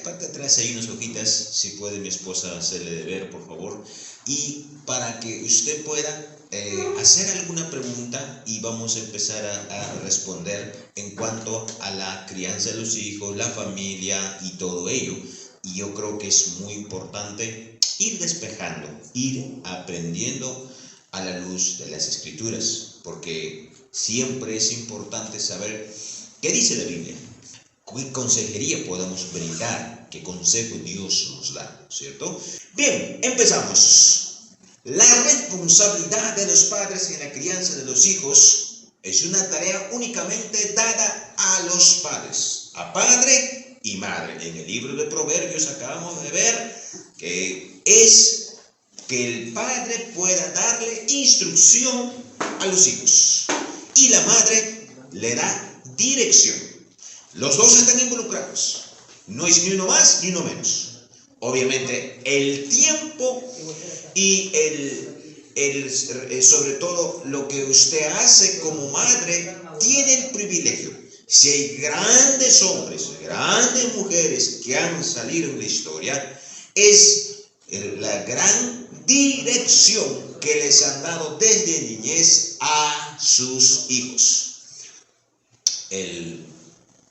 parte de atrás hay unas hojitas, si puede mi esposa hacerle de ver, por favor, y para que usted pueda hacer alguna pregunta y vamos a empezar a responder en cuanto a la crianza de los hijos, la familia y todo ello. Y yo creo que es muy importante ir despejando, ir aprendiendo a la luz de las Escrituras, porque siempre es importante saber qué dice la Biblia, qué consejería podemos brindar, qué consejo Dios nos da, ¿cierto? Bien, empezamos. La responsabilidad de los padres en la crianza de los hijos es una tarea únicamente dada a los padres, a padre y madre. En el libro de Proverbios acabamos de ver que es que el padre pueda darle instrucción a los hijos y la madre le da dirección. Los dos están involucrados, no es ni uno más ni uno menos. Obviamente el tiempo y sobre todo lo que usted hace como madre tiene el privilegio. Si hay grandes hombres, grandes mujeres que han salido en la historia, es la gran dirección que les han dado desde niñez a sus hijos. El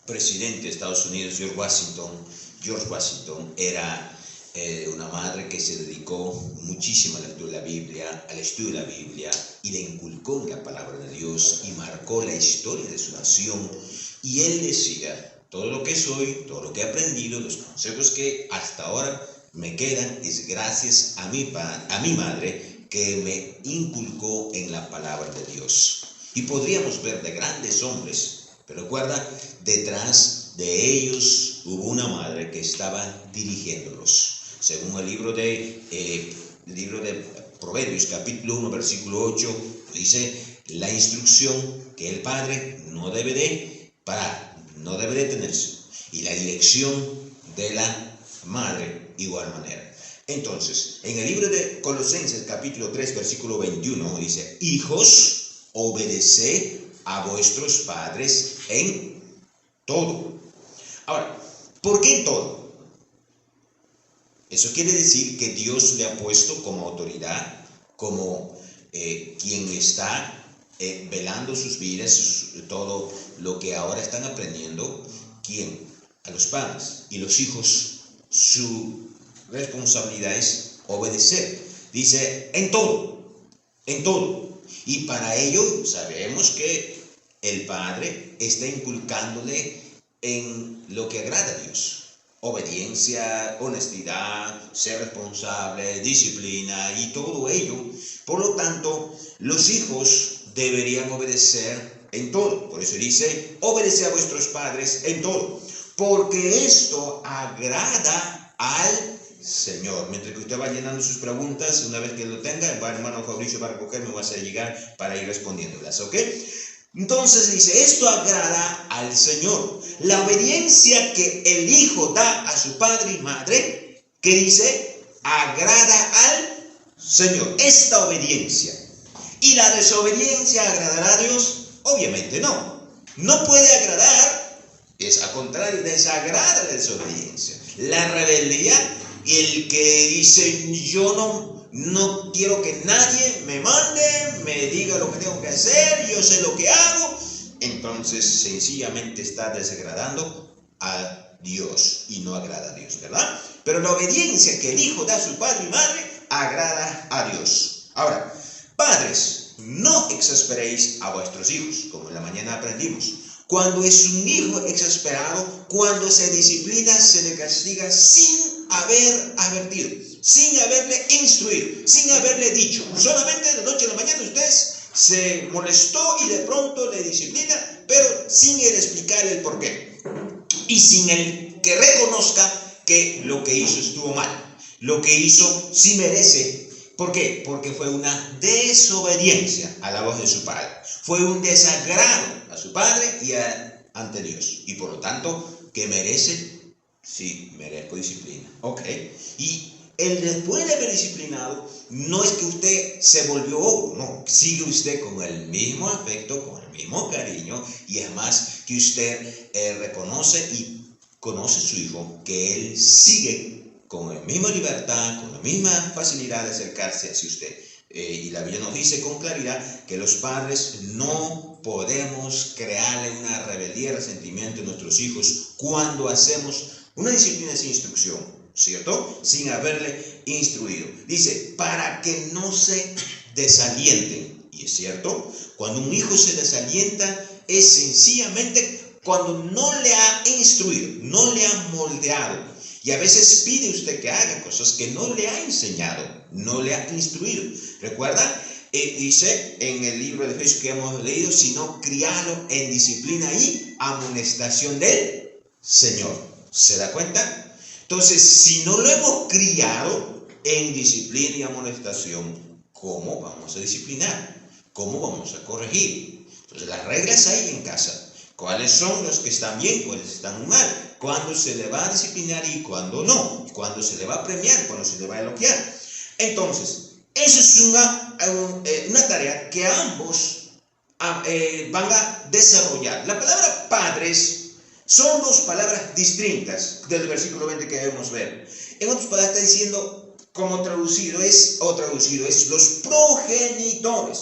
presidente de Estados Unidos, George Washington, era una madre que se dedicó muchísimo a la lectura de la Biblia, al estudio de la Biblia, y le inculcó la palabra de Dios y marcó la historia de su nación. Y él decía, todo lo que soy, todo lo que he aprendido, los consejos que hasta ahora me quedan, es gracias a mi madre que me inculcó en la palabra de Dios. Y podríamos ver de grandes hombres, pero recuerda, detrás de ellos hubo una madre que estaba dirigiéndolos. Según el libro de Proverbios, capítulo 1, versículo 8, dice la instrucción que el padre no debe de parar, no debe detenerse, y la dirección de la madre igual manera. Entonces, en el libro de Colosenses, capítulo 3, versículo 21, dice: hijos, obedeced a vuestros padres en todo. Ahora, ¿por qué en todo? Eso quiere decir que Dios le ha puesto como autoridad, como quien está velando sus vidas, todo lo que ahora están aprendiendo. ¿Quién? A los padres. Y los hijos, su responsabilidad es obedecer. Dice, en todo, en todo. Y para ello sabemos que el padre está inculcándole en lo que agrada a Dios. Obediencia, honestidad, ser responsable, disciplina y todo ello. Por lo tanto, los hijos deberían obedecer en todo. Por eso dice, obedeced a vuestros padres en todo, porque esto agrada al Señor. Mientras que usted va llenando sus preguntas, una vez que lo tenga, va el hermano Fabricio va a recoger, me va a hacer llegar para ir respondiéndolas, ¿ok? Entonces dice, esto agrada al Señor. La obediencia que el hijo da a su padre y madre, ¿qué dice? Agrada al Señor. Esta obediencia. ¿Y la desobediencia agradará a Dios? Obviamente no. No puede agradar, es al contrario, desagrada la desobediencia. La rebeldía y el que dice, yo no quiero que nadie me mande, me diga lo que tengo que hacer, yo sé lo que hago, entonces sencillamente está desagradando a Dios y no agrada a Dios, ¿verdad? Pero la obediencia que el hijo da a su padre y madre agrada a Dios. Ahora, padres, no exasperéis a vuestros hijos, como en la mañana aprendimos. Cuando es un hijo exasperado, cuando se disciplina, se le castiga sin haber advertido, sin haberle instruido, sin haberle dicho. Solamente de noche a la mañana usted se molestó y de pronto le disciplina, pero sin él explicarle el porqué. Y sin él que reconozca que lo que hizo estuvo mal. Lo que hizo sí merece. ¿Por qué? Porque fue una desobediencia a la voz de su padre. Fue un desagrado a su padre y ante Dios. Y por lo tanto, ¿qué merece? Sí, merezco disciplina. Ok. Y el después de haber disciplinado, no es que usted se volvió ogro, no. Sigue usted con el mismo afecto, con el mismo cariño. Y es más que usted reconoce y conoce a su hijo, que él sigue con la misma libertad, con la misma facilidad de acercarse hacia usted. Y la Biblia nos dice con claridad que los padres no podemos crearle una rebeldía y resentimiento a nuestros hijos cuando hacemos una disciplina sin instrucción, ¿cierto? Sin haberle instruido. Dice, para que no se desalienten. Y es cierto, cuando un hijo se desalienta es sencillamente cuando no le ha instruido, no le ha moldeado. Y a veces pide usted que haga cosas que no le ha enseñado, no le ha instruido. ¿Recuerda? Dice en el libro de Efesios que hemos leído, sino criarlo en disciplina y amonestación del Señor. ¿Se da cuenta? Entonces, si no lo hemos criado en disciplina y amonestación, ¿cómo vamos a disciplinar? ¿Cómo vamos a corregir? Entonces, las reglas hay en casa. ¿Cuáles son los que están bien, cuáles están mal? ¿Cuándo se le va a disciplinar y cuándo no? ¿Cuándo se le va a premiar? ¿Cuándo se le va a elogiar? Entonces, eso es una tarea que ambos van a desarrollar. La palabra padres son dos palabras distintas del versículo 20 que debemos ver. En otras palabras está diciendo, como traducido es los progenitores.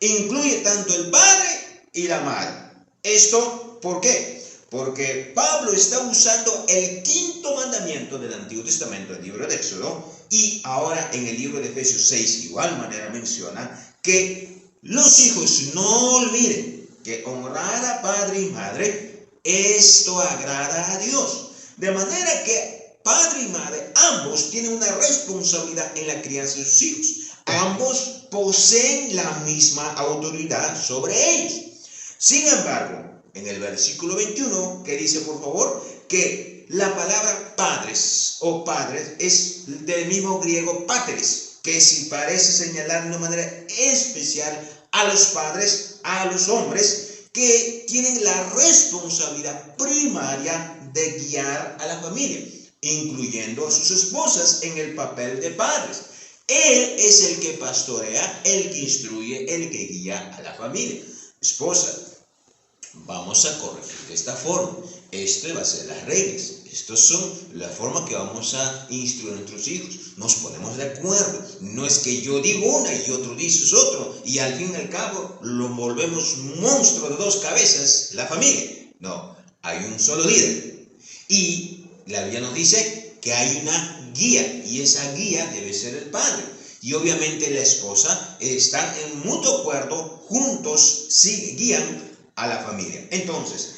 Incluye tanto el padre y la madre. ¿Esto por qué? Porque Pablo está usando el quinto mandamiento del Antiguo Testamento, el libro de Éxodo, y ahora en el libro de Efesios 6, de igual manera menciona que los hijos no olviden que honrar a padre y madre, esto agrada a Dios. De manera que padre y madre, ambos tienen una responsabilidad en la crianza de sus hijos. Ambos poseen la misma autoridad sobre ellos. Sin embargo, en el versículo 21, que dice por favor, que la palabra padres o padres es del mismo griego pateres, que si parece señalar de una manera especial a los padres, a los hombres, que tienen la responsabilidad primaria de guiar a la familia, incluyendo a sus esposas en el papel de padres. Él es el que pastorea, el que instruye, el que guía a la familia. Esposa, vamos a corregir de esta forma. Esto va a ser las reglas. Estas son la forma que vamos a instruir a nuestros hijos. Nos ponemos de acuerdo. No es que yo digo una y otro dice otro. Y al fin y al cabo lo volvemos monstruo de dos cabezas, la familia. No, hay un solo líder. Y la Biblia nos dice que hay una guía. Y esa guía debe ser el padre. Y obviamente la esposa está en mutuo acuerdo, juntos guían a la familia. Entonces,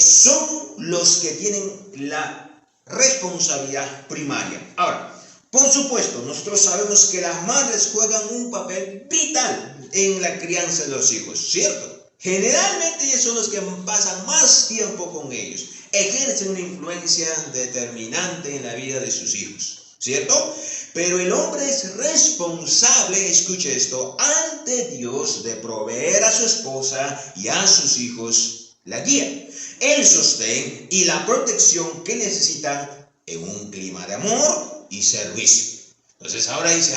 son los que tienen la responsabilidad primaria. Ahora, por supuesto, nosotros sabemos que las madres juegan un papel vital en la crianza de los hijos, ¿cierto? Generalmente ellos son los que pasan más tiempo con ellos, ejercen una influencia determinante en la vida de sus hijos, ¿cierto? Pero el hombre es responsable, escuche esto, ante Dios de proveer a su esposa y a sus hijos la guía, el sostén y la protección que necesitan en un clima de amor y servicio. Entonces ahora dice,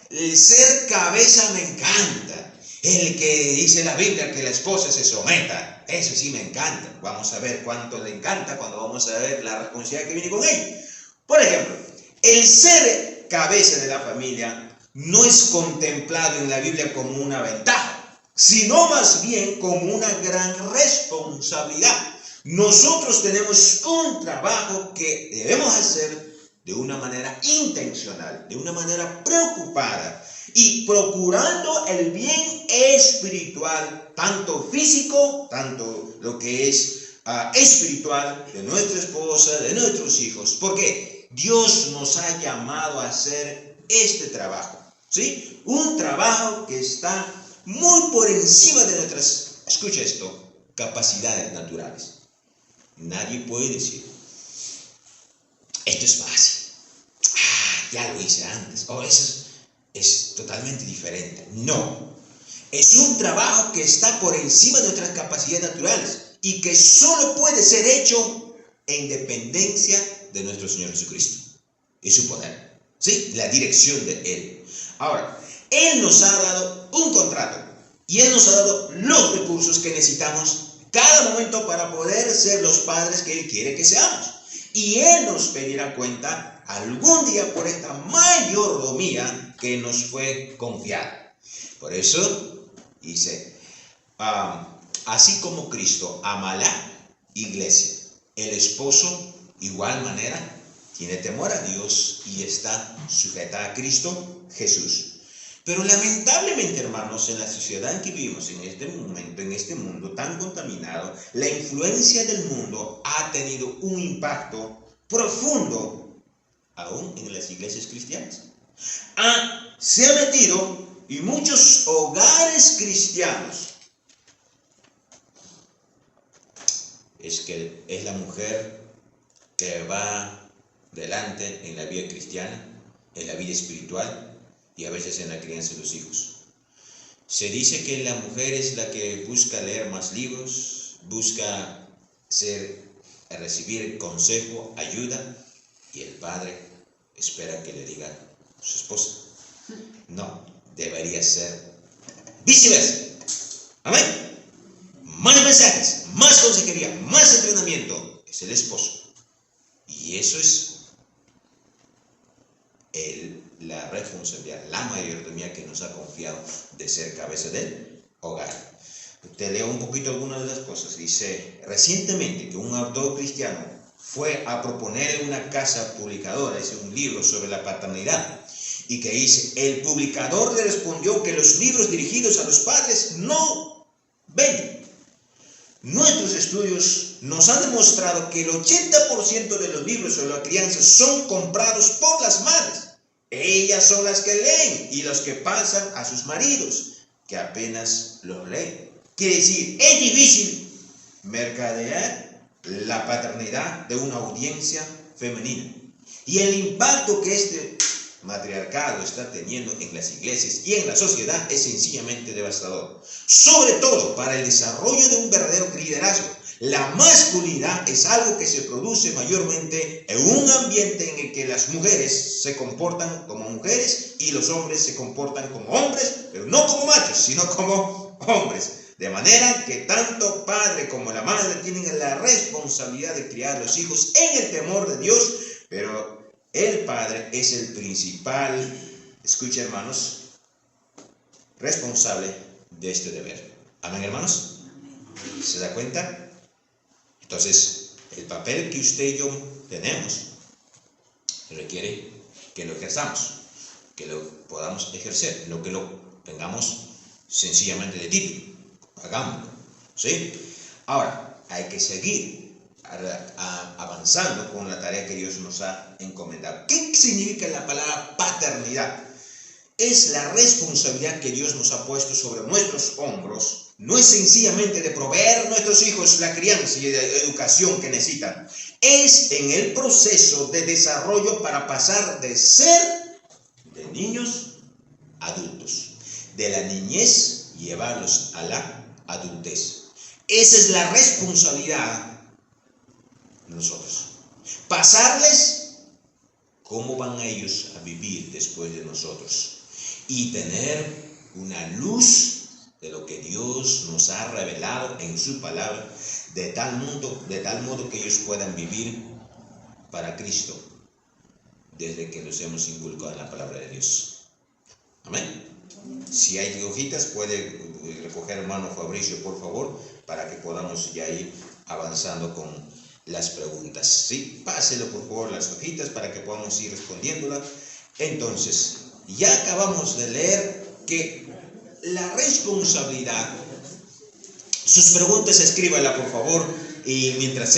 el ser cabeza me encanta. El que dice la Biblia que la esposa se someta, eso sí me encanta. Vamos a ver cuánto le encanta cuando vamos a ver la responsabilidad que viene con él. Por ejemplo, el ser cabeza de la familia no es contemplado en la Biblia como una ventaja, sino más bien como una gran responsabilidad. Nosotros tenemos un trabajo que debemos hacer de una manera intencional, de una manera preocupada y procurando el bien espiritual, tanto físico, tanto lo que es espiritual de nuestra esposa, de nuestros hijos. ¿Por qué? Dios nos ha llamado a hacer este trabajo, ¿sí? Un trabajo que está muy por encima de nuestras, escucha esto, capacidades naturales. Nadie puede decir, esto es fácil, ya lo hice antes, eso es totalmente diferente. No, es un trabajo que está por encima de nuestras capacidades naturales y que solo puede ser hecho en dependencia de nuestro Señor Jesucristo y su poder, ¿sí? La dirección de Él. Ahora, Él nos ha dado un contrato y Él nos ha dado los recursos que necesitamos cada momento para poder ser los padres que Él quiere que seamos. Y Él nos pedirá cuenta algún día por esta mayordomía que nos fue confiada. Por eso dice, así como Cristo ama a la iglesia, el esposo igual manera tiene temor a Dios y está sujeta a Cristo Jesús. Pero lamentablemente, hermanos, en la sociedad en que vivimos en este momento, en este mundo tan contaminado, la influencia del mundo ha tenido un impacto profundo aún en las iglesias cristianas. Se ha metido en muchos hogares cristianos. Es que es la mujer que va delante en la vida cristiana, en la vida espiritual y a veces en la crianza de los hijos. Se dice que la mujer es la que busca leer más libros, busca recibir consejo, ayuda, y el padre espera que le diga a su esposa. No, debería ser viceversa. Amén. Más mensajes, más consejería, más entrenamiento. Es el esposo. Y eso es la responsabilidad, la mayordomía que nos ha confiado de ser cabeza del hogar. Te leo un poquito algunas de las cosas. Dice, recientemente que un autor cristiano fue a proponer una casa publicadora, es un libro sobre la paternidad, y que dice, el publicador le respondió que los libros dirigidos a los padres no venden. Nuestros estudios nos han demostrado que el 80% de los libros sobre la crianza son comprados por las madres. Ellas son las que leen y los que pasan a sus maridos, que apenas los leen. Quiere decir, es difícil mercadear la paternidad de una audiencia femenina. Y el impacto que este matriarcado está teniendo en las iglesias y en la sociedad es sencillamente devastador. Sobre todo para el desarrollo de un verdadero liderazgo. La masculinidad es algo que se produce mayormente en un ambiente en el que las mujeres se comportan como mujeres y los hombres se comportan como hombres, pero no como machos, sino como hombres. De manera que tanto padre como la madre tienen la responsabilidad de criar a los hijos en el temor de Dios, pero el padre es el principal, escucha hermanos, responsable de este deber. Amén, hermanos. ¿Se da cuenta? Entonces, el papel que usted y yo tenemos requiere que lo ejerzamos, que lo podamos ejercer, no que lo tengamos sencillamente de título. Hagámoslo, ¿sí? Ahora, hay que seguir avanzando con la tarea que Dios nos ha encomendado. ¿Qué significa la palabra paternidad? Es la responsabilidad que Dios nos ha puesto sobre nuestros hombros. No es sencillamente de proveer a nuestros hijos la crianza y la educación que necesitan. Es en el proceso de desarrollo para pasar de ser de niños a adultos. De la niñez llevarlos a la adultez. Esa es la responsabilidad de nosotros. Pasarles cómo van ellos a vivir después de nosotros. Y tener una luz de lo que Dios nos ha revelado en su palabra, de tal modo que ellos puedan vivir para Cristo, desde que los hemos inculcado en la palabra de Dios. Amén. Si hay hojitas, puede recoger hermano Fabricio, por favor, para que podamos ya ir avanzando con las preguntas. Sí, páselo por favor las hojitas para que podamos ir respondiéndolas. Entonces, ya acabamos de leer que la responsabilidad, sus preguntas escríbala por favor, y mientras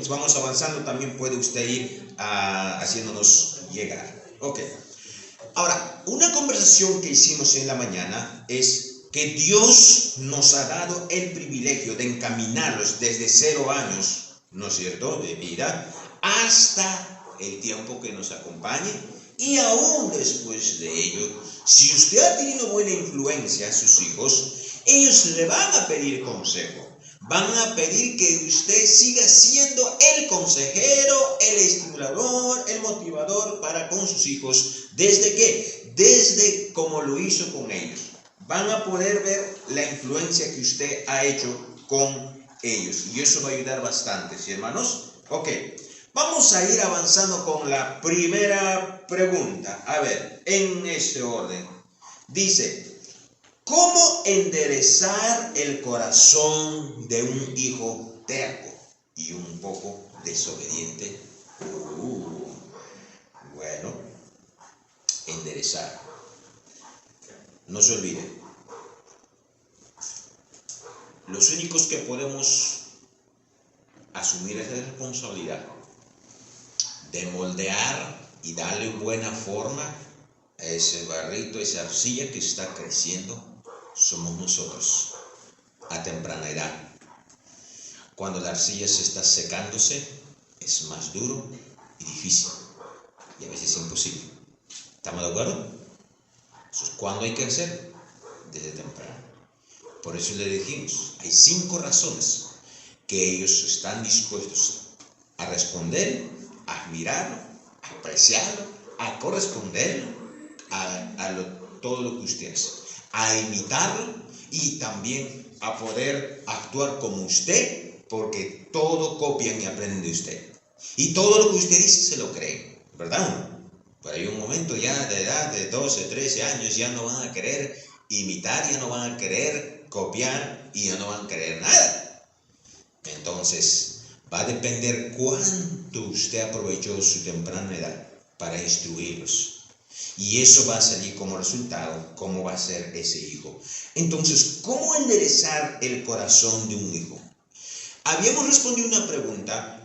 vamos avanzando también puede usted ir haciéndonos llegar. Ok. Ahora, una conversación que hicimos en la mañana es que Dios nos ha dado el privilegio de encaminarlos desde 0 años, ¿no es cierto?, de vida, hasta el tiempo que nos acompañe. Y aún después de ello, si usted ha tenido buena influencia a sus hijos, ellos le van a pedir consejo. Van a pedir que usted siga siendo el consejero, el estimulador, el motivador para con sus hijos. ¿Desde qué? Desde como lo hizo con ellos. Van a poder ver la influencia que usted ha hecho con ellos. Y eso va a ayudar bastante, ¿sí, hermanos? Ok, vamos a ir avanzando con la primera pregunta. A ver, en este orden. Dice, ¿cómo enderezar el corazón de un hijo terco y un poco desobediente? Bueno, enderezar. No se olvide, los únicos que podemos asumir esa responsabilidad de moldear y darle buena forma a ese barrito, esa arcilla que está creciendo, somos nosotros a temprana edad. Cuando la arcilla se está secándose, es más duro y difícil, y a veces imposible. ¿Estamos de acuerdo? Entonces, ¿cuándo hay que hacer? Desde temprano. Por eso le dijimos, hay 5 razones que ellos están dispuestos a responder, a admirarlo, a apreciarlo, a corresponderlo, todo lo que usted hace, a imitarlo y también a poder actuar como usted, porque todo copian y aprenden de usted. Y todo lo que usted dice se lo creen, ¿verdad? Pero hay un momento ya de edad de 12, 13 años, ya no van a querer imitar, ya no van a querer copiar y ya no van a querer nada. Entonces, va a depender cuánto usted aprovechó su temprana edad para instruirlos. Y eso va a salir como resultado, cómo va a ser ese hijo. Entonces, ¿cómo enderezar el corazón de un hijo? Habíamos respondido una pregunta.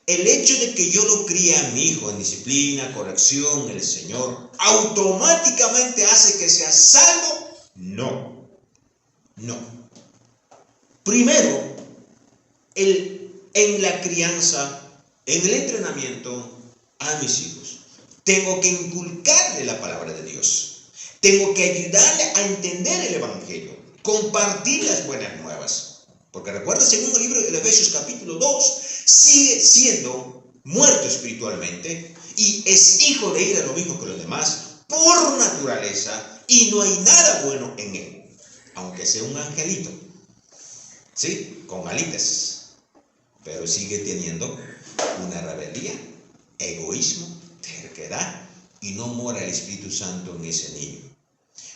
El hecho de que yo lo críe a mi hijo en disciplina, corrección, el Señor, ¿automáticamente hace que sea salvo? No. No. Primero, en la crianza, en el entrenamiento a mis hijos, tengo que inculcarle la palabra de Dios. Tengo que ayudarle a entender el Evangelio, compartir las buenas nuevas. Porque recuerda, según el libro de Efesios capítulo 2, sigue siendo muerto espiritualmente y es hijo de ira lo mismo que los demás por naturaleza, y no hay nada bueno en él, aunque sea un angelito, ¿sí? Con alitas, pero sigue teniendo una rebeldía, egoísmo, terquedad, y no mora el Espíritu Santo en ese niño.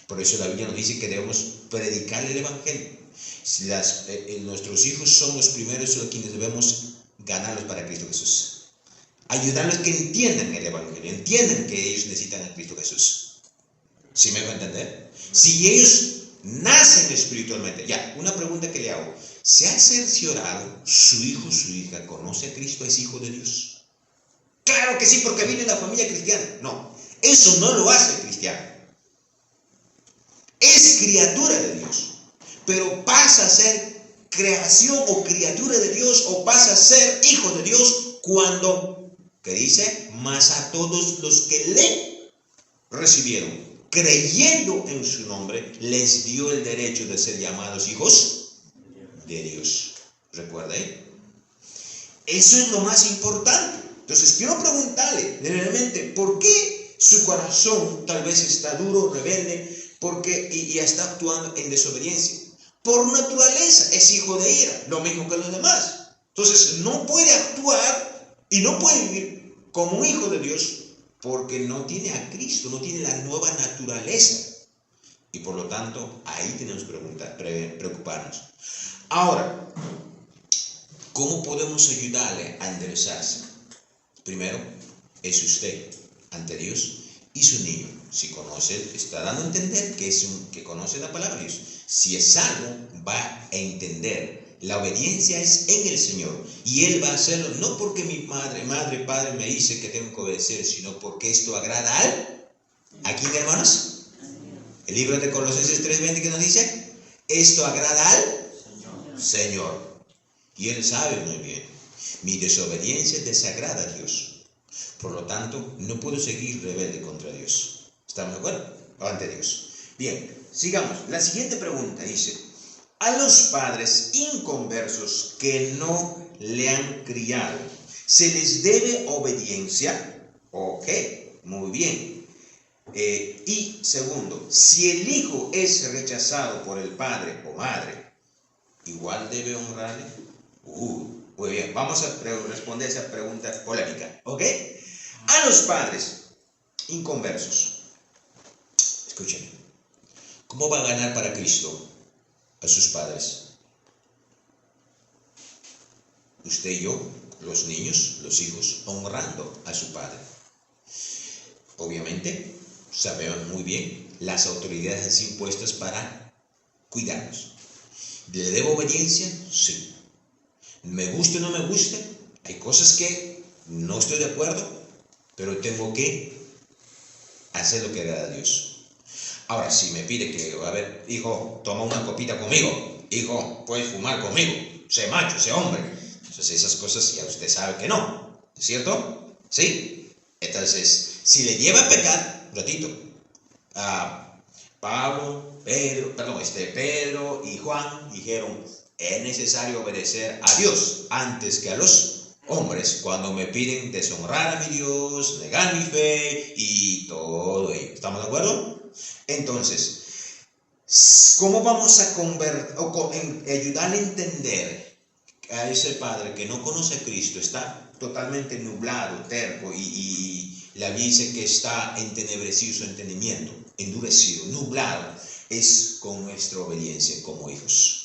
Por eso la Biblia nos dice que debemos predicarle el Evangelio. Nuestros hijos son los primeros a quienes debemos ganarlos para Cristo Jesús. Ayudarlos que entiendan el Evangelio, entiendan que ellos necesitan a Cristo Jesús. ¿Sí me va a entender? Si ellos nacen espiritualmente, ya, una pregunta que le hago. ¿Se ha cerciorado su hijo, su hija, conoce a Cristo, es hijo de Dios? Claro que sí, porque viene de la familia cristiana. No, eso no lo hace cristiano. Es criatura de Dios, pero pasa a ser creación o criatura de Dios, o pasa a ser hijo de Dios cuando, ¿qué dice? Mas a todos los que le recibieron, creyendo en su nombre, les dio el derecho de ser llamados hijos de Dios. ¿Recuerda? Eso es lo más importante. Entonces quiero preguntarle realmente, ¿por qué su corazón tal vez está duro, rebelde, y está actuando en desobediencia? Por naturaleza es hijo de ira, lo mismo que los demás. Entonces no puede actuar y no puede vivir como un hijo de Dios porque no tiene a Cristo, no tiene la nueva naturaleza. Y por lo tanto, ahí tenemos que preocuparnos. Ahora, ¿cómo podemos ayudarle a enderezarse? Primero, es usted ante Dios y su niño. Si conoce, está dando a entender que conoce la palabra de Dios. Si es salvo, va a entender. La obediencia es en el Señor. Y Él va a hacerlo no porque mi padre, me dice que tengo que obedecer, sino porque esto agrada ¿a quién, hermanos? El libro de Colosenses 3:20 que nos dice, esto agrada al Señor. Y Él sabe muy bien, mi desobediencia desagrada a Dios. Por lo tanto, no puedo seguir rebelde contra Dios. ¿Estamos de acuerdo? Ante Dios. Bien, sigamos. La siguiente pregunta dice, a los padres inconversos que no le han criado, ¿se les debe obediencia? Ok, muy bien. Y segundo, si el hijo es rechazado por el padre o madre, ¿igual debe honrarle? Muy bien, vamos a responder esa pregunta polémica, ¿ok? A los padres inconversos, escúchenme, ¿cómo va a ganar para Cristo a sus padres? Usted y yo, los niños, los hijos, honrando a su padre. Obviamente, sabemos muy bien las autoridades impuestas para cuidarnos. ¿Le debo obediencia? Sí. ¿Me guste o no me guste? Hay cosas que no estoy de acuerdo, pero tengo que hacer lo que agrada a Dios. Ahora, si me pide que, a ver, hijo, toma una copita conmigo, hijo, puedes fumar conmigo, sé macho, sé hombre. Entonces esas cosas ya usted sabe que no, ¿es cierto? ¿Sí? Entonces, si le lleva a pecar, un ratito, a Pedro y Juan dijeron, es necesario obedecer a Dios antes que a los hombres cuando me piden deshonrar a mi Dios, negar mi fe y todo ello. ¿Estamos de acuerdo? Entonces, ¿cómo vamos a ayudarle a entender a ese padre que no conoce a Cristo, está totalmente nublado, terco y la Biblia dice que está entenebrecido su entendimiento, endurecido, nublado? Es con nuestra obediencia como hijos.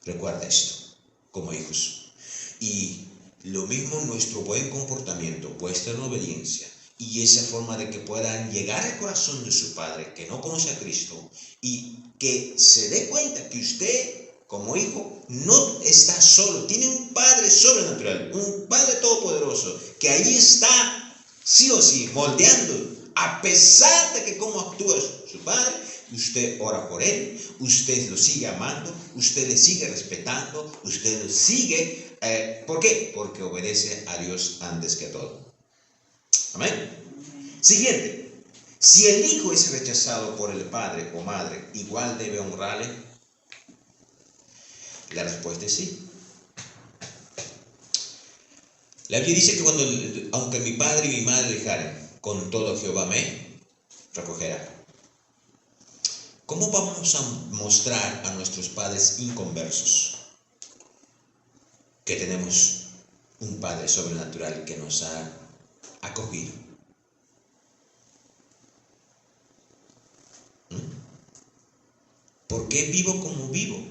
Recuerda esto, como hijos. Y lo mismo nuestro buen comportamiento, vuestra obediencia y esa forma de que puedan llegar al corazón de su padre que no conoce a Cristo y que se dé cuenta que usted como hijo no está solo, tiene un Padre sobrenatural, un Padre todopoderoso que ahí está sí o sí moldeando, a pesar de que como actúa su Padre. Usted ora por él, usted lo sigue amando, usted le sigue respetando, usted lo sigue. ¿Por qué? Porque obedece a Dios antes que todo. Amén. Siguiente. Si el hijo es rechazado por el padre o madre, ¿igual debe honrarle? La respuesta es sí. La Biblia dice que aunque mi padre y mi madre dejaren, con todo Jehová me recogerá. ¿Cómo vamos a mostrar a nuestros padres inconversos que tenemos un Padre sobrenatural que nos ha acogido? ¿Por qué vivo como vivo?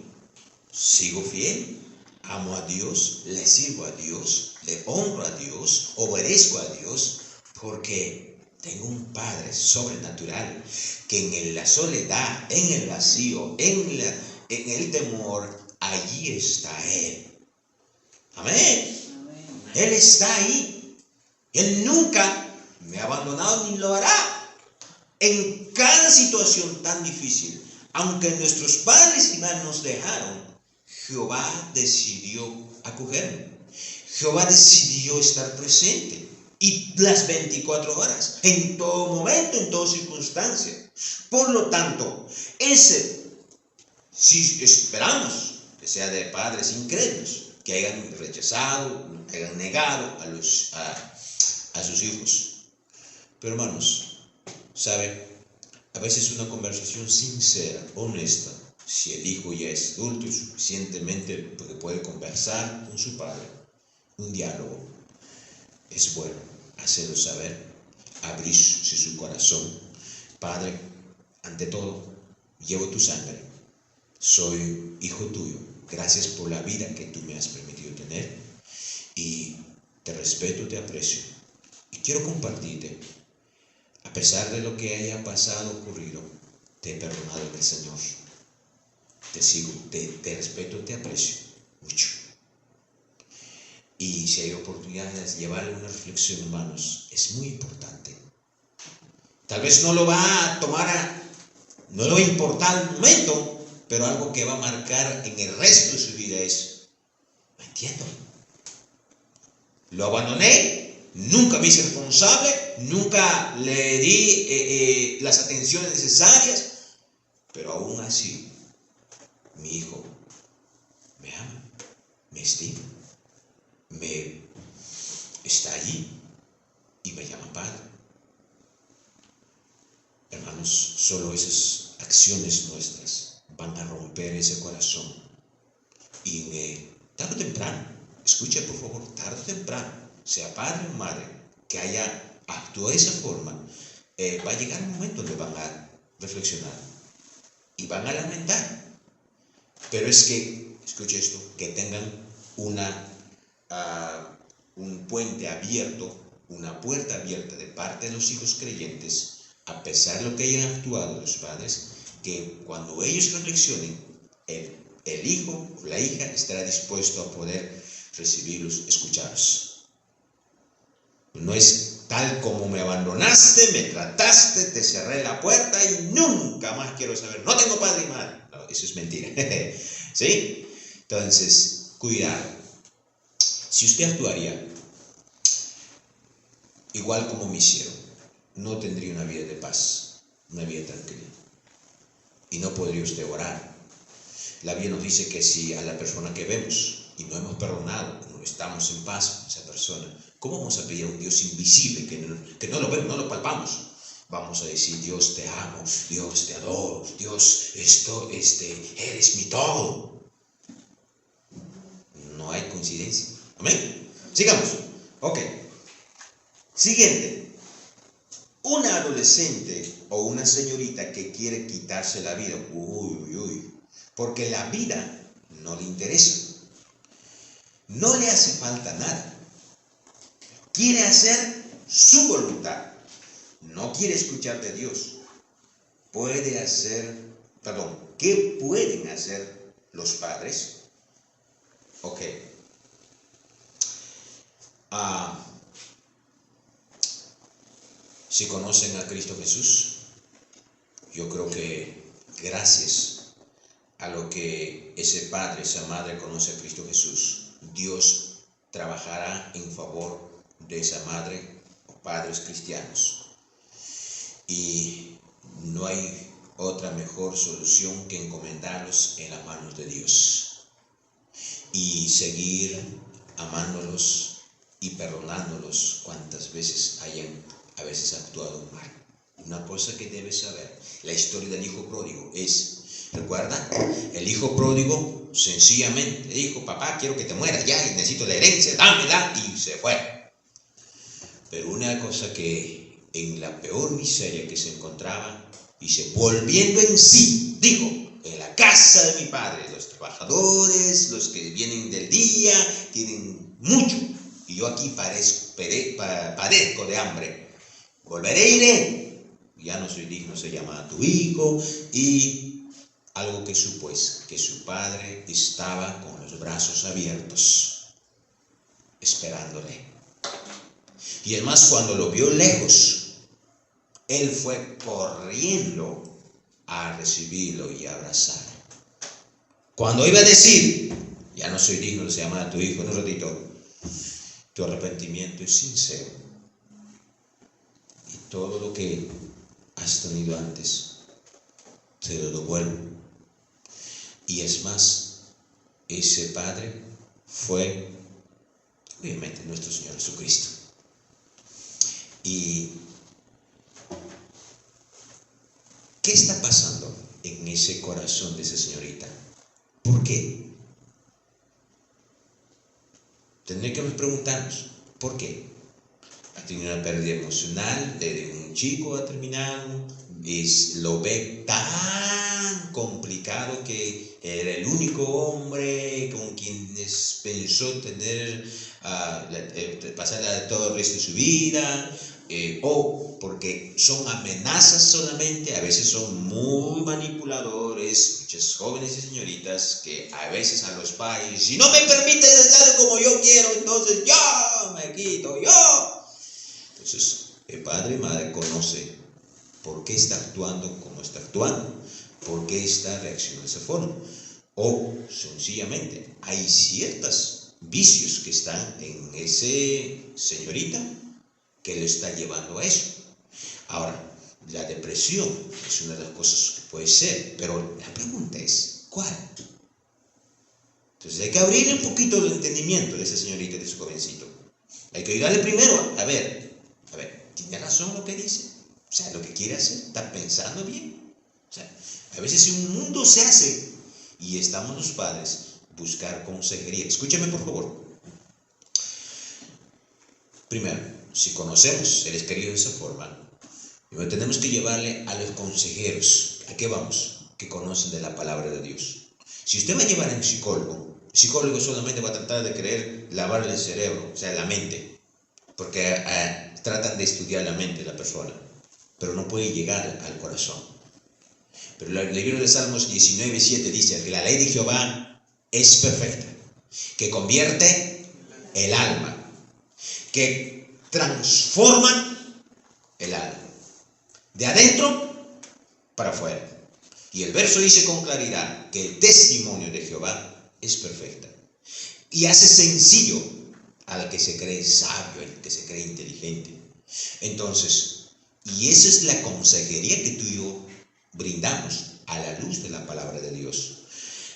Sigo fiel, amo a Dios, le sirvo a Dios, le honro a Dios, obedezco a Dios, porque tengo un Padre sobrenatural que en la soledad, en el vacío, en el temor, allí está Él. Amén. Él está ahí. Él nunca me ha abandonado ni lo hará. En cada situación tan difícil, aunque nuestros padres y madres nos dejaron, Jehová decidió acogerme. Jehová decidió estar presente. Y las 24 horas, en todo momento, en toda circunstancia. Por lo tanto, si esperamos que sea de padres incrédulos, que hayan rechazado, hayan negado a sus hijos. Pero hermanos, ¿sabe? A veces una conversación sincera, honesta, si el hijo ya es adulto y suficientemente puede conversar con su padre, un diálogo, es bueno hacerlo saber, abrirse su corazón. Padre, ante todo, llevo tu sangre, soy hijo tuyo, gracias por la vida que tú me has permitido tener y te respeto, te aprecio y quiero compartirte. A pesar de lo que haya pasado, ocurrido, te he perdonado en el Señor. Te sigo, te respeto, te aprecio mucho. Y si hay oportunidades de llevarle una reflexión, hermanos, es muy importante. Tal vez no lo va a tomar, no le va a importar al momento, pero algo que va a marcar en el resto de su vida es, no entiendo. Lo abandoné, nunca me hice responsable, nunca le di las atenciones necesarias, pero aún así, mi hijo me ama, me estima, está allí y me llama Padre. Hermanos, solo esas acciones nuestras van a romper ese corazón y tarde o temprano escuche por favor, tarde o temprano, sea padre o madre, que haya actuado de esa forma, va a llegar un momento donde van a reflexionar y van a lamentar. Pero es que, escuche esto, que tengan un puente abierto, una puerta abierta de parte de los hijos creyentes, a pesar de lo que hayan actuado los padres, que cuando ellos reflexionen, el hijo o la hija estará dispuesto a poder recibirlos, escucharlos. No es tal como me abandonaste, me trataste, te cerré la puerta y nunca más quiero saber. No tengo padre y madre. No, eso es mentira. ¿Sí? Entonces, cuidado. Si usted actuaría igual como me hicieron, no tendría una vida de paz, una vida tranquila. Y no podría usted orar. La Biblia nos dice que si a la persona que vemos y no hemos perdonado, no estamos en paz con esa persona, ¿cómo vamos a pedir a un Dios invisible que no lo vemos, no lo palpamos? Vamos a decir, Dios te amo, Dios te adoro, Dios eres mi todo. No hay coincidencia. Amén. Sigamos. Ok. Siguiente. Una adolescente o una señorita que quiere quitarse la vida. Porque la vida no le interesa. No le hace falta nada. Quiere hacer su voluntad. No quiere escuchar de Dios. ¿Qué pueden hacer los padres? Ok. Si conocen a Cristo Jesús, yo creo que gracias a lo que ese padre, esa madre conoce a Cristo Jesús, Dios trabajará en favor de esa madre o padres cristianos. Y no hay otra mejor solución que encomendarlos en las manos de Dios y seguir amándolos y perdonándolos cuantas veces hayan a veces actuado mal. Una cosa que debes saber, la historia del hijo pródigo ¿recuerda? El hijo pródigo sencillamente dijo, papá, quiero que te mueras ya y necesito la herencia, dámela, y se fue. Pero una cosa que en la peor miseria que se encontraba, dice, volviendo en sí, dijo, en la casa de mi padre, los trabajadores, los que vienen del día, tienen mucho, y yo aquí padezco de hambre. Volveré, iré, ya no soy digno, se llama a tu hijo, y algo que supo es que su padre estaba con los brazos abiertos, esperándole. Y es más, cuando lo vio lejos, él fue corriendo a recibirlo y a abrazarlo. Cuando iba a decir, ya no soy digno, se llama a tu hijo, en un ratito, tu arrepentimiento es sincero. Y todo lo que has tenido antes, te lo devuelvo. Y es más, ese padre fue, obviamente, nuestro Señor Jesucristo. ¿Y qué está pasando en ese corazón de esa señorita? ¿Por qué? Tendremos que preguntarnos, ¿por qué? Ha tenido una pérdida emocional, desde un chico ha terminado, lo ve tan complicado que era el único hombre con quien pensó pasar todo el resto de su vida, o porque son amenazas solamente, a veces son muy manipuladores, muchas jóvenes y señoritas que a veces a los padres, si no me permites hacer como yo quiero, entonces yo me quito, yo. Entonces, el padre y madre conoce por qué está actuando como está actuando, por qué está reaccionando de esa forma. O sencillamente hay ciertos vicios que están en ese señorita que le está llevando a eso. Ahora, la depresión es una de las cosas que puede ser, pero la pregunta es, ¿cuál? Entonces hay que abrirle un poquito el entendimiento de esa señorita, de ese jovencito. Hay que ayudarle primero a ver, ¿tiene razón lo que dice? O sea, lo que quiere hacer, ¿está pensando bien? O sea, a veces si un mundo se hace y estamos los padres buscar consejería. Escúchame por favor. Primero, si conocemos, eres querido de esa forma, tenemos que llevarle a los consejeros. ¿A qué vamos? Que conocen de la palabra de Dios. Si usted va a llevar a un psicólogo, el psicólogo solamente va a tratar de querer lavarle el cerebro, o sea, la mente, porque tratan de estudiar la mente de la persona, pero no puede llegar al corazón. Pero el libro de Salmos 19:7 dice que la ley de Jehová es perfecta, que convierte el alma, que transforma el alma, de adentro para afuera. Y el verso dice con claridad que el testimonio de Jehová es perfecta y hace sencillo al que se cree sabio, al que se cree inteligente. Entonces, y esa es la consejería que tú y yo brindamos a la luz de la palabra de Dios.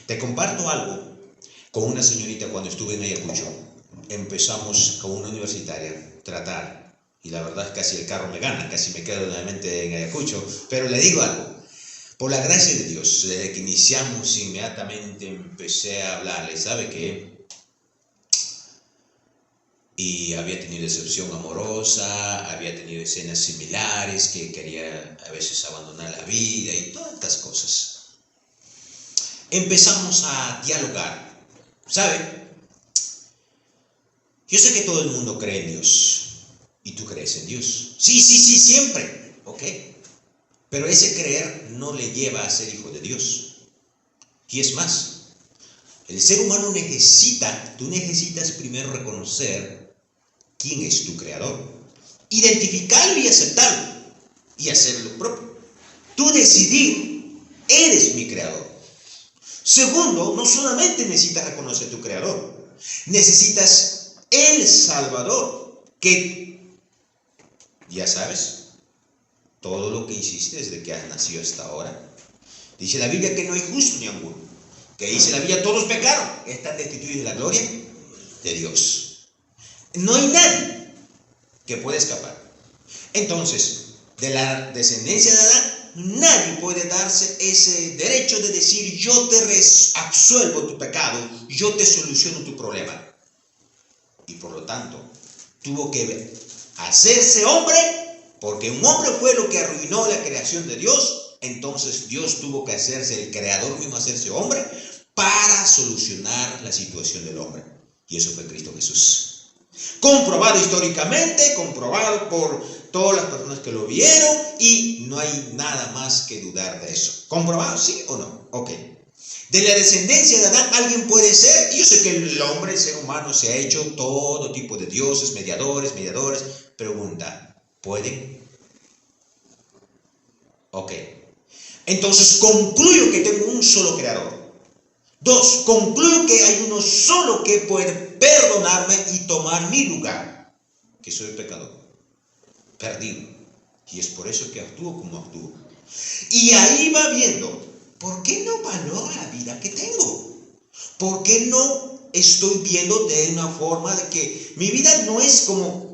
Te comparto algo con una señorita cuando estuve en Ayacucho. Empezamos con una universitaria a tratar, y la verdad es que casi el carro me gana, casi me quedo nuevamente en Ayacucho, pero le digo algo. Por la gracia de Dios, desde que iniciamos, inmediatamente empecé a hablarle, ¿sabe qué? Y había tenido decepción amorosa, había tenido escenas similares, que quería a veces abandonar la vida y todas estas cosas. Empezamos a dialogar, ¿sabe? Yo sé que todo el mundo cree en Dios, y tú crees en Dios. Sí, siempre, ¿ok? Pero ese creer no le lleva a ser hijo de Dios. Y es más, el ser humano tú necesitas primero reconocer quién es tu creador, identificarlo y aceptarlo, y hacer lo propio. Tú decidir, eres mi creador. Segundo, no solamente necesitas reconocer tu creador, necesitas el Salvador, que, ya sabes, todo lo que hiciste desde que has nacido hasta ahora. Dice la Biblia que no hay justo ni alguno. Que dice la Biblia, todos pecaron, están destituidos de la gloria de Dios. No hay nadie que pueda escapar. Entonces, de la descendencia de Adán, nadie puede darse ese derecho de decir, yo te absuelvo tu pecado, yo te soluciono tu problema. Y por lo tanto, tuvo que hacerse hombre, porque un hombre fue lo que arruinó la creación de Dios. Entonces Dios tuvo que hacerse, el creador mismo hacerse hombre, para solucionar la situación del hombre. Y eso fue Cristo Jesús. Comprobado históricamente, comprobado por todas las personas que lo vieron, y no hay nada más que dudar de eso. ¿Comprobado? ¿Sí o no? Ok. De la descendencia de Adán, ¿alguien puede ser? Yo sé que el hombre, el ser humano, se ha hecho todo tipo de dioses, mediadores. Pregunta, ¿puede? Ok. Entonces concluyo que tengo un solo creador. 2, concluyo que hay uno solo que puede perdonarme y tomar mi lugar, que soy pecador, perdido. Y es por eso que actúo como actúo. Y ahí va viendo, ¿por qué no valoro la vida que tengo? ¿Por qué no estoy viendo de una forma de que mi vida no es como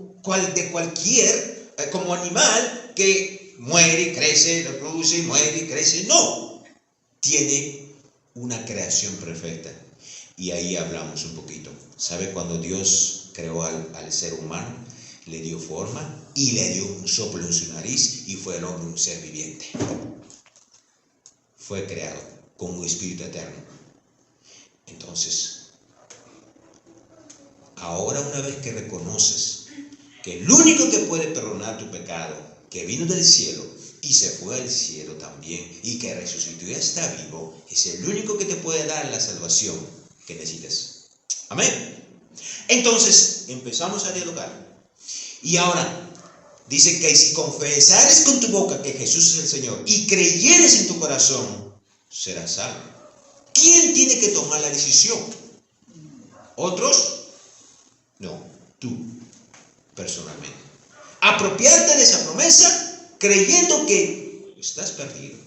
como animal que muere y crece, reproduce, muere y crece? No, tiene una creación perfecta. Y ahí hablamos un poquito. ¿Sabe cuando Dios creó al ser humano? Le dio forma y le dio un soplo en su nariz y fue el hombre un ser viviente. Fue creado con un espíritu eterno. Entonces, ahora una vez que reconoces que el único que puede perdonar tu pecado, que vino del cielo y se fue al cielo también, y que resucitó y está vivo, es el único que te puede dar la salvación que necesitas. Amén. Entonces, empezamos a dialogar. Y ahora, dice que si confesares con tu boca que Jesús es el Señor y creyeres en tu corazón, serás salvo. ¿Quién tiene que tomar la decisión? ¿Otros? No, tú, personalmente. Apropiarte de esa promesa creyendo que estás perdido.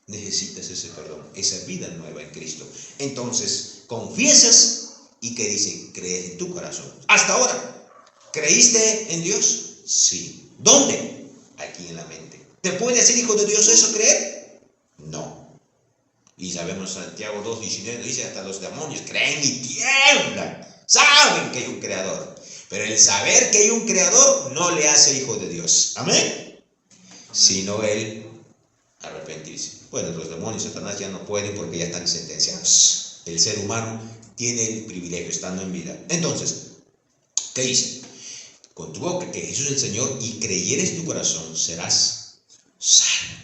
Necesitas ese perdón, esa vida nueva en Cristo. Entonces, confiesas y que dice, crees en tu corazón. Hasta ahora, ¿creíste en Dios? Sí. ¿Dónde? Aquí en la mente. ¿Te puede hacer hijo de Dios eso creer? No. Y sabemos Santiago 2:19 dice, hasta los demonios creen y tiemblan. Saben que hay un creador. Pero el saber que hay un creador no le hace hijo de Dios. Amén. Sino el arrepentirse. Bueno, los demonios, Satanás ya no pueden porque ya están sentenciados. El ser humano tiene el privilegio estando en vida. Entonces, ¿qué dice? Con tu boca que Jesús es el Señor y creyeres en tu corazón, serás salvo.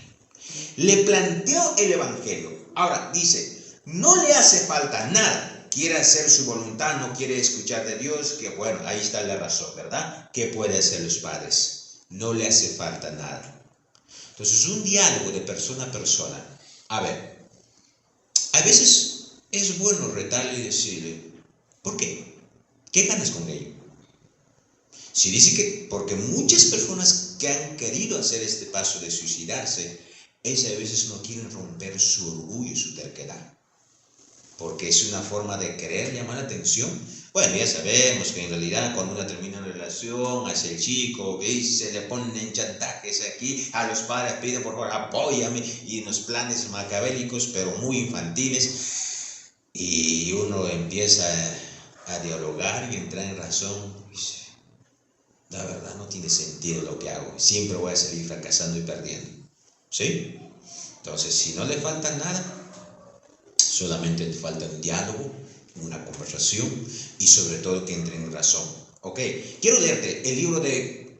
Le planteó el evangelio. Ahora dice, no le hace falta nada. Quiere hacer su voluntad, no quiere escuchar de Dios, que bueno, ahí está la razón, ¿verdad? ¿Qué puede hacer los padres? No le hace falta nada. Entonces, un diálogo de persona a persona. A ver, a veces es bueno retarle y decirle, ¿por qué? ¿Qué ganas con ello? Si dice que, porque muchas personas que han querido hacer este paso de suicidarse, ellas a veces no quieren romper su orgullo y su terquedad. Porque es una forma de querer llamar la atención. Bueno, ya sabemos que en realidad cuando uno termina una relación, hacia el chico, se le ponen chantajes aquí, a los padres piden por favor, apóyame, y unos planes macabélicos, pero muy infantiles, y uno empieza a dialogar y entrar en razón. Dice, la verdad no tiene sentido lo que hago, siempre voy a salir fracasando y perdiendo. ¿Sí? Entonces, si no le falta nada, solamente le falta un diálogo, una conversación y sobre todo que entren en razón. Ok, quiero leerte el libro de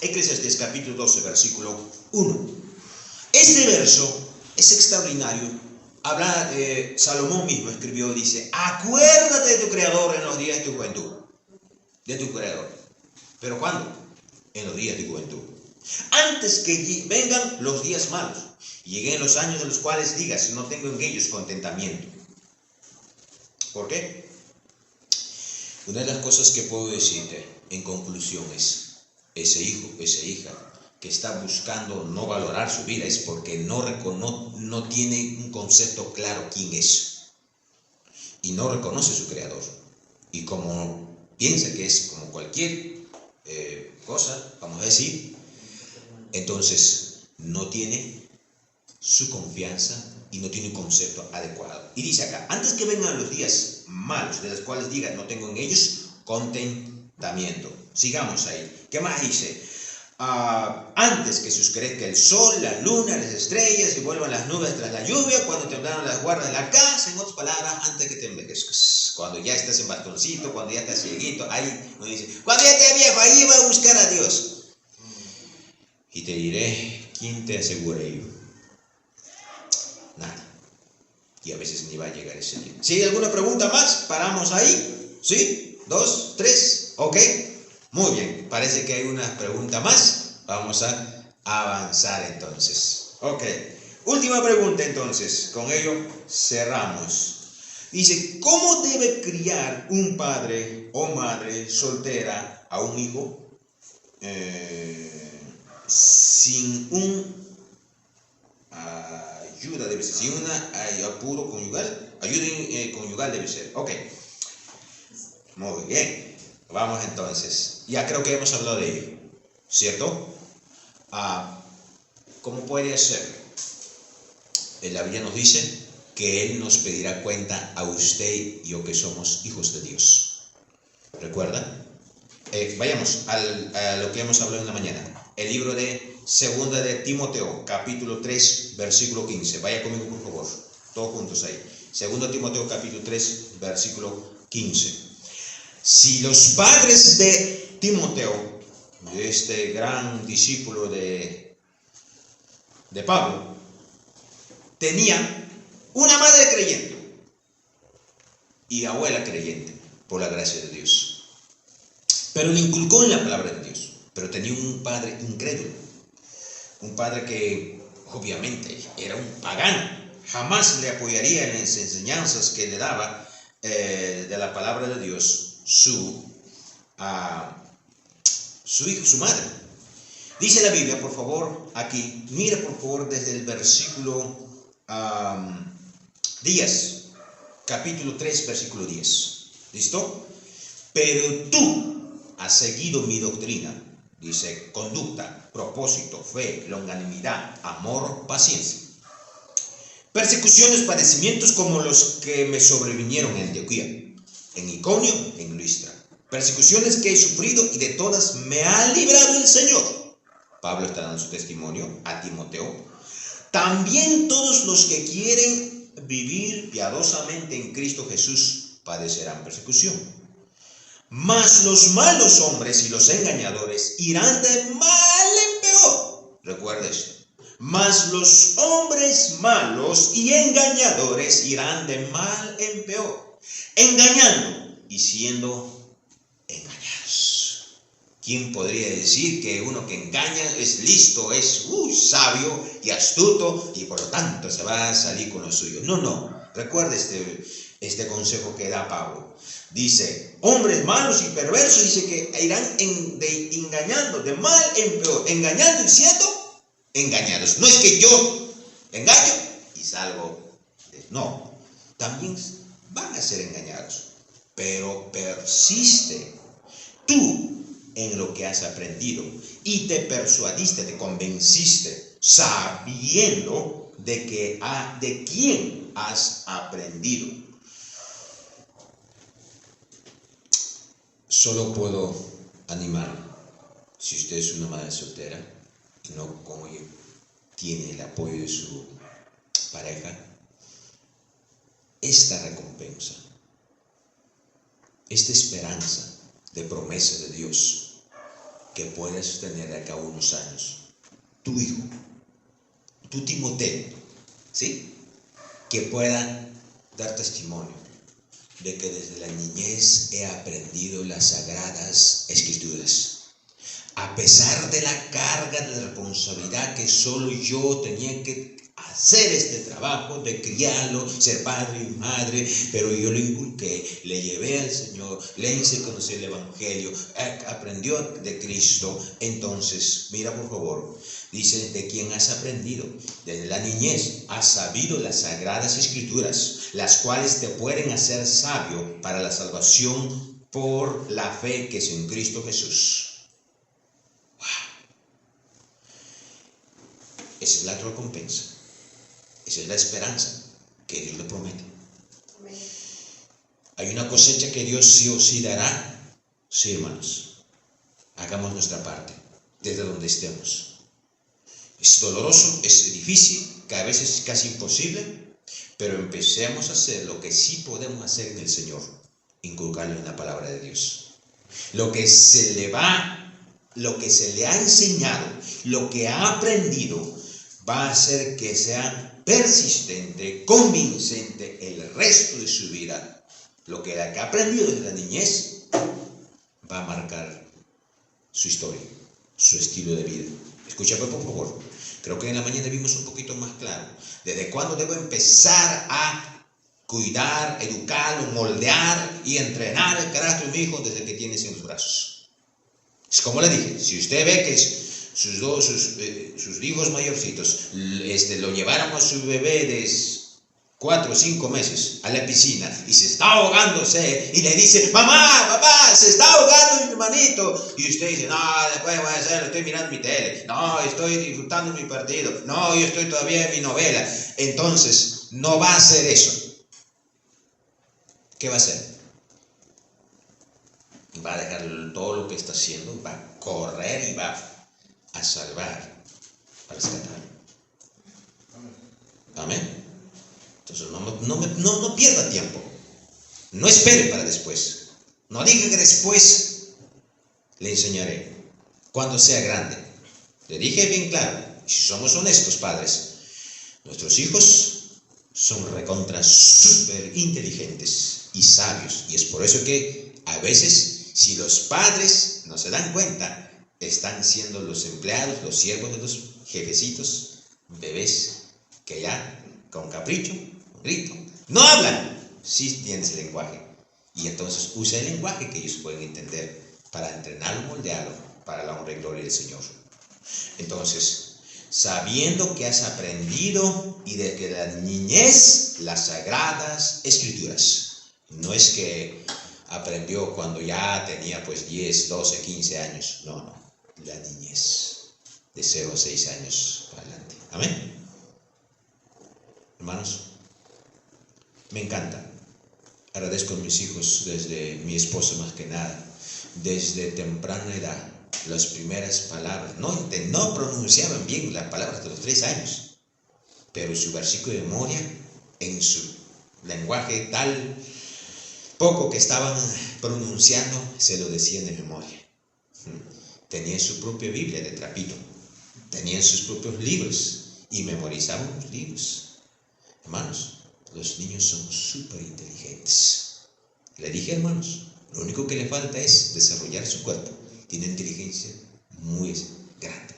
Eclesiastés capítulo 12, versículo 1. Este verso es extraordinario. Habla de Salomón mismo, escribió, dice, acuérdate de tu Creador en los días de tu juventud. De tu Creador. ¿Pero cuándo? En los días de tu juventud. Antes que vengan los días malos, lleguen los años en los cuales digas, no tengo en ellos contentamiento. ¿Por qué? Una de las cosas que puedo decirte en conclusión es, ese hijo, esa hija que está buscando no valorar su vida es porque no tiene un concepto claro quién es y no reconoce su creador. Y como piensa que es como cualquier cosa, vamos a decir, entonces no tiene su confianza y no tiene un concepto adecuado. Y dice acá, antes que vengan los días malos, de los cuales digan, no tengo en ellos contentamiento. Sigamos ahí. ¿Qué más dice? Antes que se oscurezca el sol, la luna, las estrellas y vuelvan las nubes tras la lluvia, cuando temblaron las guardas de la casa, en otras palabras, antes que te envejezcas. Cuando ya estás en bastoncito, cuando ya estás cieguito, ahí nos dice, cuando ya estés viejo, ahí va a buscar a Dios. Y te diré, ¿quién te asegura ello? Nada. Y a veces ni va a llegar ese día. Si hay alguna pregunta más, paramos ahí. ¿Sí? 2, 3, ok. Muy bien, parece que hay una pregunta más. Vamos a avanzar entonces. Ok. Última pregunta entonces. Con ello cerramos. Dice, ¿cómo debe criar un padre o madre soltera a un hijo sin un ayuda debe ser, sin una apuro conyugal, ayuda conyugal debe ser? Ok, muy bien, vamos entonces, ya creo que hemos hablado de ello, ¿cierto? ¿Cómo puede ser? La Biblia nos dice que Él nos pedirá cuenta a usted y yo que somos hijos de Dios. ¿Recuerda? Vayamos a lo que hemos hablado en la mañana. El libro de Segunda de Timoteo, capítulo 3, versículo 15. Vaya conmigo, por favor. Todos juntos ahí. Segunda de Timoteo, capítulo 3, versículo 15. Si los padres de Timoteo, de este gran discípulo de Pablo, tenían una madre creyente y abuela creyente, por la gracia de Dios, pero le inculcó en la palabra de Dios, pero tenía un padre incrédulo, un padre que obviamente era un pagano, jamás le apoyaría en las enseñanzas que le daba de la palabra de Dios su hijo, su madre. Dice la Biblia, por favor, aquí, mira por favor desde el versículo 10, capítulo 3, versículo 10. ¿Listo? Pero tú has seguido mi doctrina, dice, conducta, propósito, fe, longanimidad, amor, paciencia, persecuciones, padecimientos como los que me sobrevinieron en Antioquía, en Iconio, en Listra. persecuciones que he sufrido y de todas me ha librado el Señor. Pablo está dando su testimonio a Timoteo. También todos los que quieren vivir piadosamente en Cristo Jesús padecerán persecución. Mas los malos hombres y los engañadores irán de mal en peor. Recuerda esto. Mas los hombres malos y engañadores irán de mal en peor, engañando y siendo engañados. ¿Quién podría decir que uno que engaña es listo, es sabio y astuto y por lo tanto se va a salir con lo suyo? No. Recuerda este consejo que da Pablo. Dice, hombres malos y perversos, dice que irán engañando de mal en peor, engañando y siendo engañados. No es que yo engaño y salgo. No, también van a ser engañados. Pero persiste tú en lo que has aprendido y te persuadiste, te convenciste, sabiendo de quién has aprendido. Solo puedo animar, si usted es una madre soltera y no como yo tiene el apoyo de su pareja, esta recompensa, esta esperanza de promesa de Dios que puedes tener de acá a unos años, tu hijo, tu Timoteo, ¿sí? Que pueda dar testimonio de que desde la niñez he aprendido las sagradas escrituras. A pesar de la carga de responsabilidad que solo yo tenía que hacer este trabajo de criarlo, ser padre y madre, pero yo lo inculqué, le llevé al Señor, le hice conocer el Evangelio, aprendió de Cristo. Entonces, mira por favor, dice, de quién has aprendido. Desde la niñez has sabido las sagradas escrituras, las cuales te pueden hacer sabio para la salvación por la fe que es en Cristo Jesús. Esa es la recompensa. Esa es la esperanza que Dios le promete. Amén. Hay una cosecha que Dios sí o sí dará. Sí, hermanos. Hagamos nuestra parte desde donde estemos. Es doloroso, es difícil, que a veces es casi imposible, pero empecemos a hacer lo que sí podemos hacer en el Señor, inculcarlo en la palabra de Dios. Lo que se le ha enseñado, lo que ha aprendido, va a hacer que sea persistente, convincente el resto de su vida. Lo que ha aprendido desde la niñez va a marcar su historia, su estilo de vida. Escúchame por favor. Creo que en la mañana vimos un poquito más claro. ¿Desde cuándo debo empezar a cuidar, educar, moldear y entrenar el carácter de mi hijo? Desde que tienes en los brazos. Es como le dije, si usted ve que sus hijos mayorcitos lo llevaron a su bebé de 4 o 5 meses a la piscina y se está ahogándose y le dice, papá, se está ahogando mi hermanito, y usted dice, no, después voy a hacerlo, estoy mirando mi tele, no, estoy disfrutando mi partido, no, yo estoy todavía en mi novela. Entonces no va a hacer eso. ¿Qué va a hacer? Va a dejar todo lo que está haciendo, va a correr y va a salvar, a rescatar. Amén. Entonces no pierda tiempo. No espere para después. No diga que después le enseñaré cuando sea grande. Le dije bien claro, si somos honestos padres, nuestros hijos son recontra súper inteligentes y sabios. Y es por eso que a veces, si los padres no se dan cuenta, están siendo los empleados, los siervos de los jefecitos, bebés que ya con capricho, con grito, no hablan, sí tienen ese lenguaje. Y entonces usa el lenguaje que ellos pueden entender para entrenarlo, moldearlo para la honra y gloria del Señor. Entonces, sabiendo que has aprendido y desde la niñez las sagradas escrituras. No es que aprendió cuando ya tenía 10, 12, 15 años. No. La niñez, de 0 a 6 años para adelante. Amén. Hermanos, me encanta. Agradezco a mis hijos, desde mi esposa más que nada, desde temprana edad las primeras palabras. No pronunciaban bien las palabras de los 3 años, pero su versículo de memoria, en su lenguaje tal poco que estaban pronunciando, se lo decían de memoria. Tenían su propia Biblia de trapito, tenían sus propios libros y memorizaban los libros. Hermanos, los niños son súper inteligentes. Le dije, hermanos, lo único que le falta es desarrollar su cuerpo. Tiene inteligencia muy grande.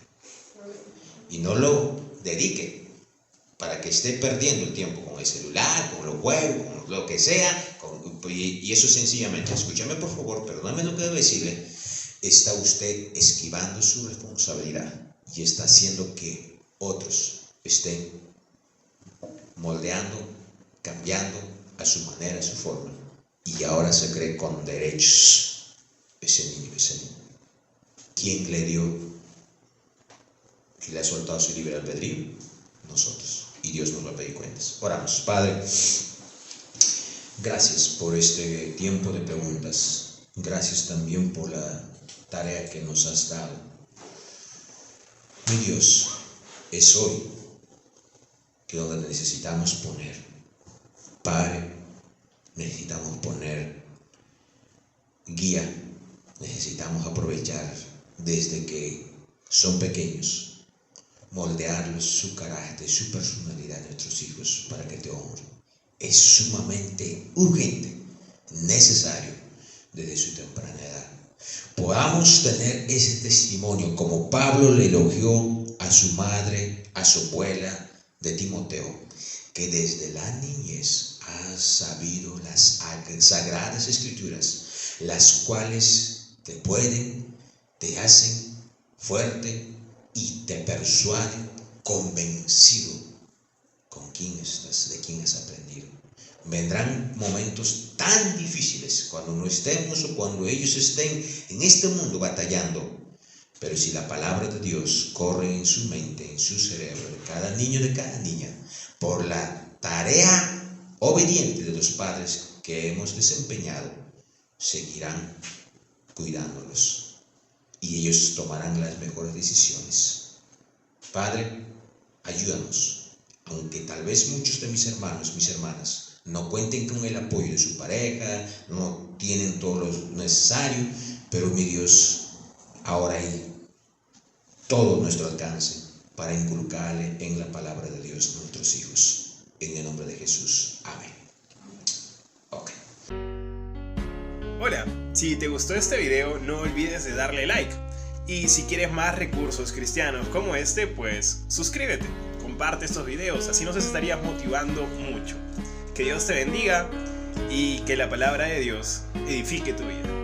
Y no lo dedique para que esté perdiendo el tiempo con el celular, con los juegos, con lo que sea. Y eso sencillamente, escúchame por favor, perdóname lo que debo decirle, está usted esquivando su responsabilidad y está haciendo que otros estén moldeando, cambiando a su manera, a su forma. Y ahora se cree con derechos ese niño. ¿Quién le dio y le ha soltado su libre albedrío? Nosotros. Y Dios nos va a pedir cuentas. Oramos. Padre, gracias por este tiempo de preguntas. Gracias también por la tarea que nos has dado. Mi Dios, es hoy que donde necesitamos poner, Padre, necesitamos poner guía, necesitamos aprovechar desde que son pequeños, moldearlos, su carácter, su personalidad a nuestros hijos para que te honren. Es sumamente urgente, necesario, desde su temprana edad. Podamos tener ese testimonio como Pablo le elogió a su madre, a su abuela de Timoteo, que desde la niñez ha sabido las sagradas escrituras, las cuales te pueden, te hacen fuerte y te persuaden convencido con quién estás, de quién has aprendido. Vendrán momentos tan difíciles cuando no estemos o cuando ellos estén en este mundo batallando. Pero si la palabra de Dios corre en su mente, en su cerebro, de cada niño, de cada niña, por la tarea obediente de los padres que hemos desempeñado, seguirán cuidándolos y ellos tomarán las mejores decisiones. Padre, ayúdanos, aunque tal vez muchos de mis hermanos, mis hermanas, no cuenten con el apoyo de su pareja, no tienen todo lo necesario, pero mi Dios, ahora hay todo nuestro alcance para inculcarle en la palabra de Dios a nuestros hijos. En el nombre de Jesús. Amén. Ok. Hola, si te gustó este video no olvides de darle like. Y si quieres más recursos cristianos como este, pues suscríbete, comparte estos videos, así nos estarías motivando mucho. Que Dios te bendiga y que la palabra de Dios edifique tu vida.